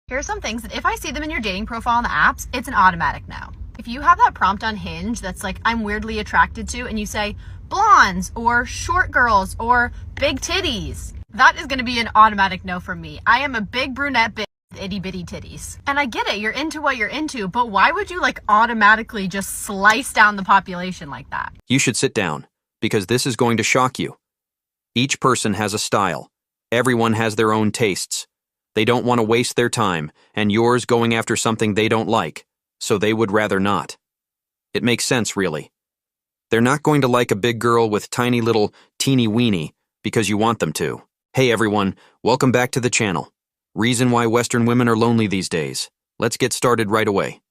Here are some things that if I see them in your dating profile on the apps, it's an automatic no. If you have that prompt on Hinge that's like, I'm weirdly attracted to, and you say blondes or short girls or big titties, that is going to be an automatic no from me. I am a big brunette bitch with itty bitty titties. And I get it, you're into what you're into, but why would you like automatically just slice down the population like that? You should sit down, because this is going to shock you. Each person has a style. Everyone has their own tastes. They don't want to waste their time, and yours going after something they don't like, so they would rather not. It makes sense, really. They're not going to like a big girl with tiny little teeny weenie because you want them to. Hey everyone, welcome back to the channel. Reason why Western women are lonely these days. Let's get started right away.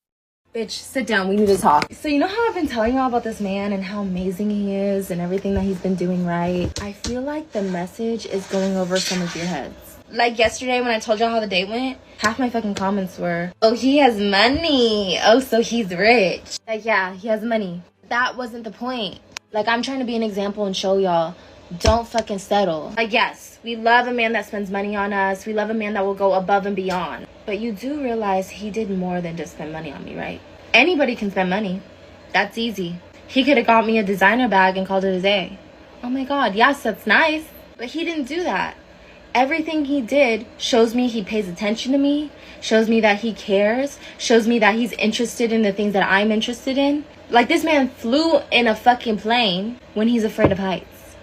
Bitch, sit down, we need to talk. So you know how I've been telling y'all about this man and how amazing he is and everything that he's been doing right? I feel like the message is going over some of your heads. Like yesterday when I told y'all how the date went, half my fucking comments were, oh, he has money. Oh, so he's rich. Like, yeah, he has money. That wasn't the point. Like, I'm trying to be an example and show y'all, don't fucking settle. Like, yes, we love a man that spends money on us. We love a man that will go above and beyond. But you do realize he did more than just spend money on me, right? Anybody can spend money. That's easy. He could have got me a designer bag and called it a day. Oh my God, yes, that's nice. But he didn't do that. Everything he did shows me he pays attention to me, shows me that he cares, shows me that he's interested in the things that I'm interested in. Like, this man flew in a fucking plane when he's afraid of heights.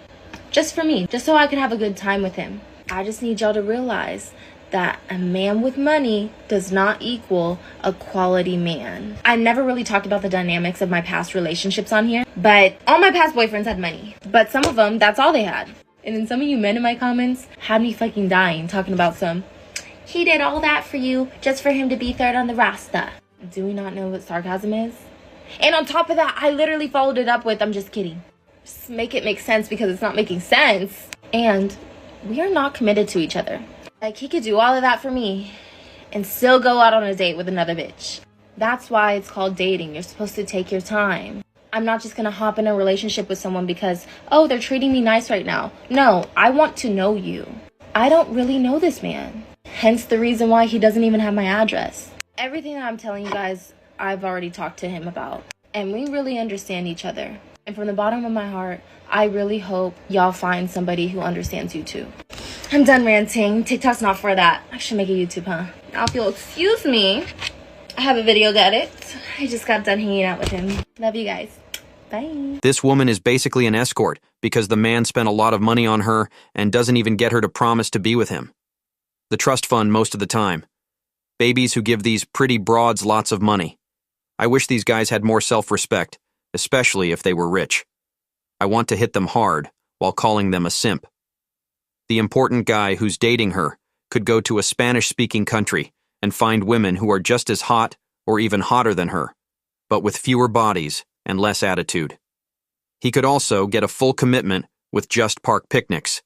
Just for me, just so I could have a good time with him. I just need y'all to realize that a man with money does not equal a quality man. I never really talked about the dynamics of my past relationships on here, but all my past boyfriends had money. But some of them, that's all they had. And then some of you men in my comments had me fucking dying talking about he did all that for you just for him to be third on the roster. Do we not know what sarcasm is? And on top of that, I literally followed it up with, I'm just kidding. Just make it make sense because it's not making sense. And we are not committed to each other. Like, he could do all of that for me and still go out on a date with another bitch. That's why it's called dating. You're supposed to take your time. I'm not just gonna hop in a relationship with someone because, oh, they're treating me nice right now. No, I want to know you. I don't really know this man. Hence the reason why he doesn't even have my address. Everything that I'm telling you guys, I've already talked to him about. And we really understand each other. And from the bottom of my heart, I really hope y'all find somebody who understands you too. I'm done ranting. TikTok's not for that. I should make a YouTube, huh? Now if you'll excuse me, I have a video to edit. I just got done hanging out with him. Love you guys. Bye. This woman is basically an escort because the man spent a lot of money on her and doesn't even get her to promise to be with him. The trust fund most of the time. Babies who give these pretty broads lots of money. I wish these guys had more self-respect, especially if they were rich. I want to hit them hard while calling them a simp. The important guy who's dating her could go to a Spanish-speaking country and find women who are just as hot or even hotter than her, but with fewer bodies and less attitude. He could also get a full commitment with just park picnics.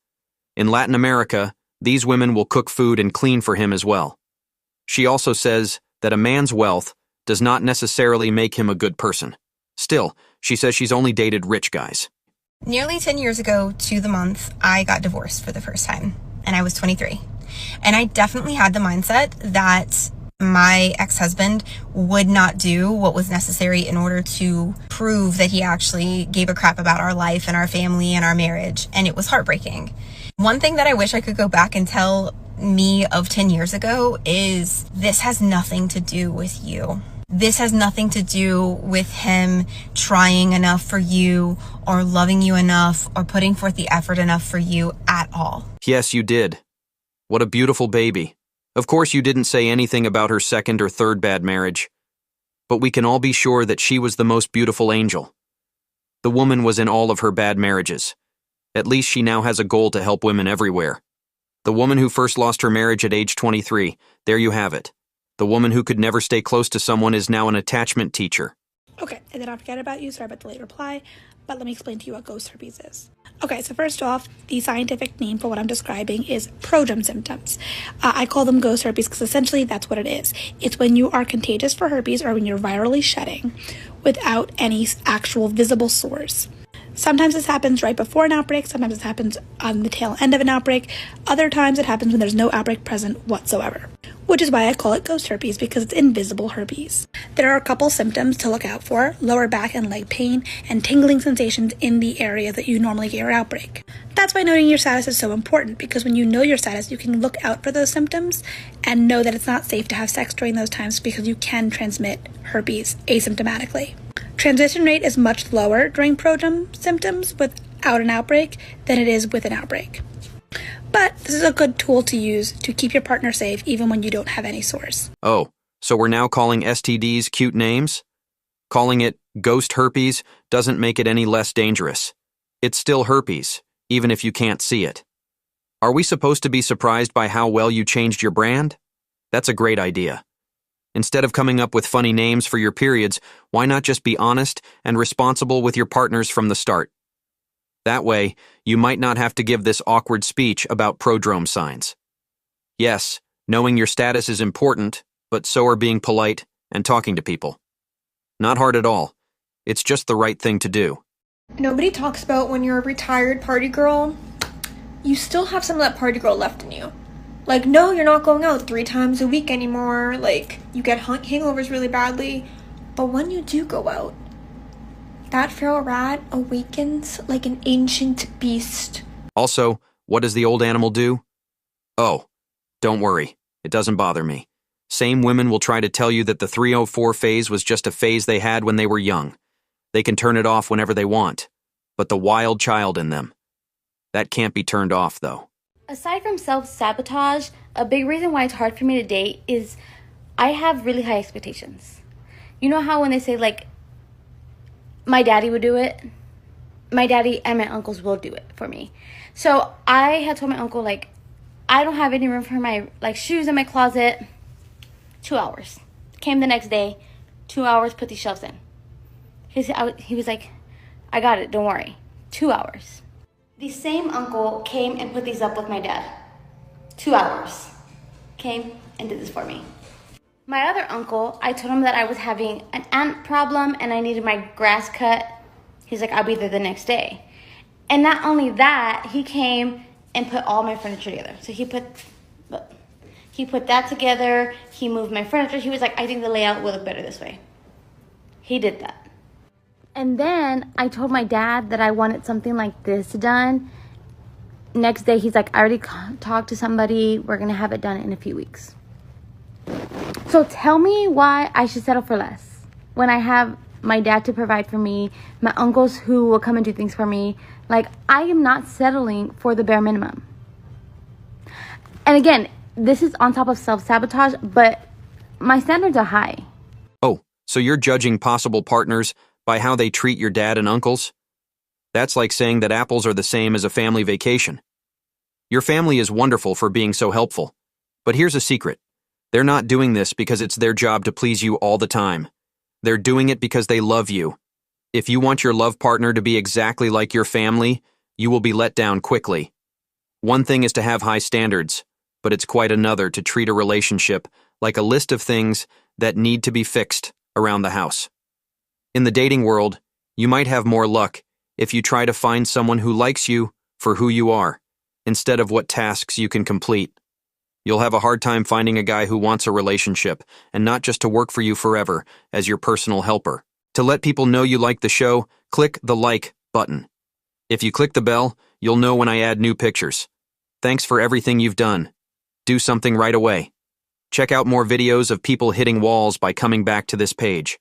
In Latin America, these women will cook food and clean for him as well. She also says that a man's wealth does not necessarily make him a good person. Still, she says she's only dated rich guys. Nearly 10 years ago to the month, I got divorced for the first time, and I was 23. And I definitely had the mindset that my ex-husband would not do what was necessary in order to prove that he actually gave a crap about our life and our family and our marriage, and it was heartbreaking. One thing that I wish I could go back and tell me of 10 years ago is this has nothing to do with you. This has nothing to do with him trying enough for you or loving you enough or putting forth the effort enough for you at all. Yes, you did. What a beautiful baby. Of course you didn't say anything about her second or third bad marriage. But we can all be sure that she was the most beautiful angel. The woman was in all of her bad marriages. At least she now has a goal to help women everywhere. The woman who first lost her marriage at age 23, there you have it. The woman who could never stay close to someone is now an attachment teacher. Okay, I did not forget about you, sorry about the late reply, but let me explain to you what ghost herpes is. Okay, so first off, the scientific name for what I'm describing is prodrome symptoms. I call them ghost herpes because essentially that's what it is. It's when you are contagious for herpes or when you're virally shedding without any actual visible sores. Sometimes this happens right before an outbreak, sometimes it happens on the tail end of an outbreak, other times it happens when there's no outbreak present whatsoever, which is why I call it ghost herpes, because it's invisible herpes. There are a couple symptoms to look out for: lower back and leg pain, and tingling sensations in the area that you normally get your outbreak. That's why knowing your status is so important, because when you know your status, you can look out for those symptoms and know that it's not safe to have sex during those times, because you can transmit herpes asymptomatically. Transmission rate is much lower during prodrome symptoms without an outbreak than it is with an outbreak. But this is a good tool to use to keep your partner safe even when you don't have any sores. Oh, so we're now calling STDs cute names? Calling it ghost herpes doesn't make it any less dangerous. It's still herpes, even if you can't see it. Are we supposed to be surprised by how well you changed your brand? That's a great idea. Instead of coming up with funny names for your periods, why not just be honest and responsible with your partners from the start? That way, you might not have to give this awkward speech about prodrome signs. Yes, knowing your status is important, but so are being polite and talking to people. Not hard at all. It's just the right thing to do. Nobody talks about when you're a retired party girl, you still have some of that party girl left in you. Like, no, you're not going out 3 times a week anymore. Like, you get hangovers really badly. But when you do go out, that feral rat awakens like an ancient beast. Also, what does the old animal do? Oh, don't worry. It doesn't bother me. Same women will try to tell you that the 304 phase was just a phase they had when they were young. They can turn it off whenever they want. But the wild child in them, that can't be turned off, though. Aside from self-sabotage, a big reason why it's hard for me to date is I have really high expectations. You know how when they say, like, my daddy would do it? My daddy and my uncles will do it for me. So I had told my uncle, like, I don't have any room for my, like, shoes in my closet. 2 hours. Came the next day, 2 hours, put these shelves in. He was like, I got it, don't worry. 2 hours. The same uncle came and put these up with my dad. 2 hours. Came and did this for me. My other uncle, I told him that I was having an ant problem and I needed my grass cut. He's like, I'll be there the next day. And not only that, he came and put all my furniture together. So he put that together. He moved my furniture. He was like, I think the layout will look better this way. He did that. And then I told my dad that I wanted something like this done. Next day, he's like, I already talked to somebody. We're going to have it done in a few weeks. So tell me why I should settle for less when I have my dad to provide for me, my uncles who will come and do things for me. Like, I am not settling for the bare minimum. And again, this is on top of self-sabotage, but my standards are high. Oh, so you're judging possible partners by how they treat your dad and uncles? That's like saying that apples are the same as a family vacation. Your family is wonderful for being so helpful. But here's a secret. They're not doing this because it's their job to please you all the time. They're doing it because they love you. If you want your love partner to be exactly like your family, you will be let down quickly. One thing is to have high standards, but it's quite another to treat a relationship like a list of things that need to be fixed around the house. In the dating world, you might have more luck if you try to find someone who likes you for who you are, instead of what tasks you can complete. You'll have a hard time finding a guy who wants a relationship and not just to work for you forever as your personal helper. To let people know you like the show, click the like button. If you click the bell, you'll know when I add new pictures. Thanks for everything you've done. Do something right away. Check out more videos of people hitting walls by coming back to this page.